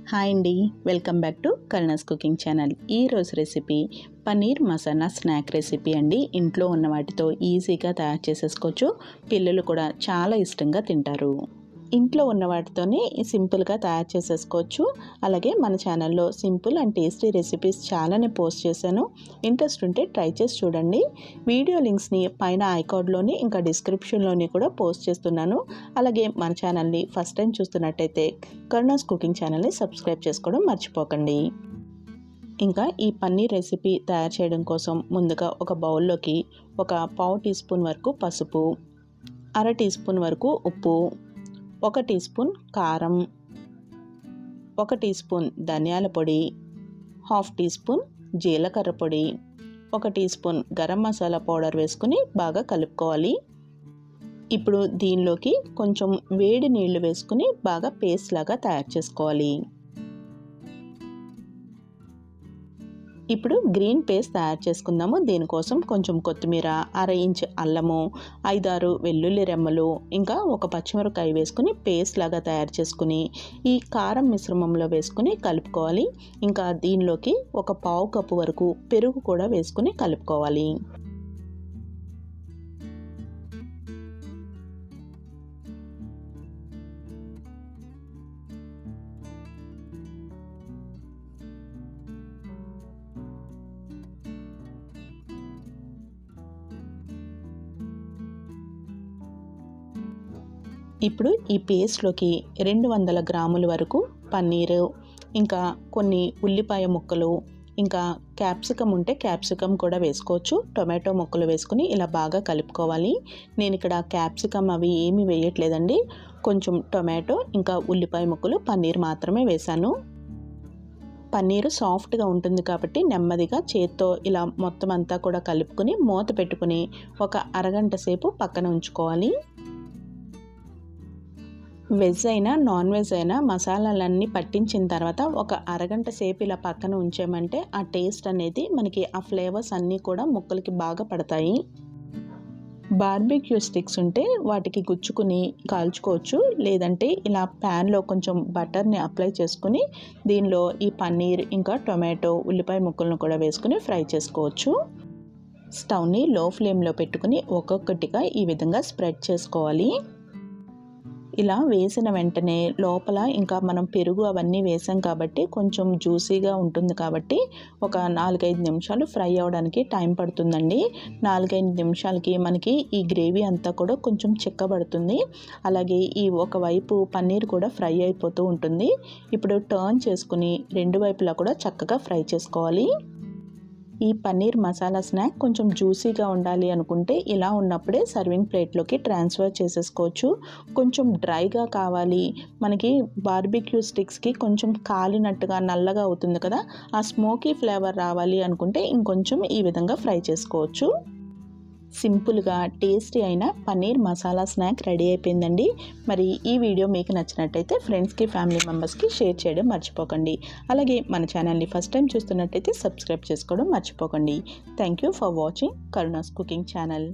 Hi అండి, welcome back to Karuna's cooking channel. ఈరోజు recipe paneer masala snack recipe అండి. ఇంట్లో ఉన్న వాటితో ఈజీగా తయారు చేసేసుకోవచ్చు. పిల్లలు కూడా చాలా ఇష్టంగా తింటారు. ఇంట్లో ఉన్న వాటితోనే సింపుల్గా తయారు చేసేసుకోవచ్చు. అలాగే మన ఛానల్లో సింపుల్ అండ్ టేస్టీ రెసిపీస్ చాలానే పోస్ట్ చేశాను. ఇంట్రెస్ట్ ఉంటే ట్రై చేసి చూడండి. వీడియో లింక్స్ని పైన ఐకార్డ్లోని ఇంకా డిస్క్రిప్షన్లోని కూడా పోస్ట్ చేస్తున్నాను. అలాగే మన ఛానల్ని ఫస్ట్ టైం చూస్తున్నట్టయితే కరుణాస్ కుకింగ్ ఛానల్ని సబ్స్క్రైబ్ చేసుకోవడం మర్చిపోకండి. ఇంకా ఈ పన్నీర్ రెసిపీ తయారు చేయడం కోసం ముందుగా ఒక బౌల్లోకి ఒక పావు టీ స్పూన్ వరకు పసుపు, అర టీ స్పూన్ వరకు ఉప్పు, 1 టీ స్పూన్ కారం, 1 టీ స్పూన్ ధనియాల పొడి, హాఫ్ టీ స్పూన్ జీలకర్ర పొడి, 1 teaspoon garam masala powder వేసుకుని బాగా కలుపుకోవాలి. ఇప్పుడు దీనిలోకి కొంచెం వేడి నీళ్లు వేసుకుని బాగా పేస్ట్ లాగా తయారు చేసుకోవాలి. ఇప్పుడు గ్రీన్ పేస్ట్ తయారు చేసుకుందాము. దీనికోసం కొంచెం కొత్తిమీర, 1/2 ఇంచ్ అల్లము, 5-6 వెల్లుల్లి రెమ్మలు, ఇంకా 1 పచ్చిమిరపకాయ వేసుకుని పేస్ట్ లాగా తయారు చేసుకుని ఈ కారం మిశ్రమంలో వేసుకుని కలుపుకోవాలి. ఇంకా దీనిలోకి 1 పావు కప్పు వరకు పెరుగు కూడా వేసుకుని కలుపుకోవాలి. ఇప్పుడు ఈ పేస్ట్లోకి 200 గ్రాముల వరకు పన్నీరు, ఇంకా కొన్ని ఉల్లిపాయ ముక్కలు, ఇంకా క్యాప్సికమ్ ఉంటే క్యాప్సికమ్ కూడా వేసుకోవచ్చు. టొమాటో ముక్కలు వేసుకుని ఇలా బాగా కలుపుకోవాలి. నేను ఇక్కడ క్యాప్సికమ్ అవి ఏమీ వేయట్లేదండి. కొంచెం టొమాటో ఇంకా ఉల్లిపాయ ముక్కలు, పన్నీర్ మాత్రమే వేశాను. పన్నీరు సాఫ్ట్గా ఉంటుంది కాబట్టి నెమ్మదిగా చేత్తో ఇలా మొత్తం అంతా కూడా కలుపుకొని మూత పెట్టుకుని ఒక అరగంట సేపు పక్కన ఉంచుకోవాలి. వెజ్ అయినా నాన్ వెజ్ అయినా మసాలాలన్నీ పట్టించిన తర్వాత ఒక అరగంట సేపు ఇలా పక్కన ఉంచామంటే ఆ టేస్ట్ అనేది మనకి ఆ ఫ్లేవర్స్ అన్నీ కూడా ముక్కలకి బాగా పడతాయి. బార్బిక్యూ స్టిక్స్ ఉంటే వాటికి గుచ్చుకుని కాల్చుకోవచ్చు. లేదంటే ఇలా ప్యాన్లో కొంచెం బటర్ని అప్లై చేసుకుని దీనిలో ఈ పన్నీర్ ఇంకా టొమాటో ఉల్లిపాయ ముక్కలను కూడా వేసుకుని ఫ్రై చేసుకోవచ్చు. స్టవ్ని లో ఫ్లేమ్లో పెట్టుకుని ఒక్కొక్కటిగా ఈ విధంగా స్ప్రెడ్ చేసుకోవాలి. ఇలా వేసిన వెంటనే లోపల ఇంకా మనం పెరుగు అవన్నీ వేసాం కాబట్టి కొంచెం జ్యూసీగా ఉంటుంది కాబట్టి ఒక 4-5 నిమిషాలు ఫ్రై అవ్వడానికి టైం పడుతుందండి. 4-5 నిమిషాలకి మనకి ఈ గ్రేవీ అంతా కూడా కొంచెం చిక్కబడుతుంది. అలాగే ఈ ఒకవైపు పన్నీర్ కూడా ఫ్రై అయిపోతూ ఉంటుంది. ఇప్పుడు టర్న్ చేసుకుని 2 వైపులా కూడా చక్కగా ఫ్రై చేసుకోవాలి. ఈ పన్నీర్ మసాలా స్నాక్ కొంచెం జ్యూసీగా ఉండాలి అనుకుంటే ఇలా ఉన్నప్పుడే సర్వింగ్ ప్లేట్లోకి ట్రాన్స్ఫర్ చేసేసుకోవచ్చు. కొంచెం డ్రైగా కావాలి, మనకి బార్బిక్యూ స్టిక్స్కి కొంచెం కాలినట్టుగా నల్లగా అవుతుంది కదా, ఆ స్మోకీ ఫ్లేవర్ రావాలి అనుకుంటే ఇంకొంచెం ఈ విధంగా ఫ్రై చేసుకోవచ్చు. సింపుల్గా టేస్టీ అయిన పన్నీర్ మసాలా స్నాక్ రెడీ అయిపోయిందండి. మరి ఈ వీడియో మీకు నచ్చినట్టయితే ఫ్రెండ్స్కి, ఫ్యామిలీ మెంబర్స్కి షేర్ చేయడం మర్చిపోకండి. అలాగే మన ఛానల్ని ఫస్ట్ టైం చూస్తున్నట్టయితే సబ్స్క్రైబ్ చేసుకోవడం మర్చిపోకండి. Thank you for watching Karuna's cooking channel.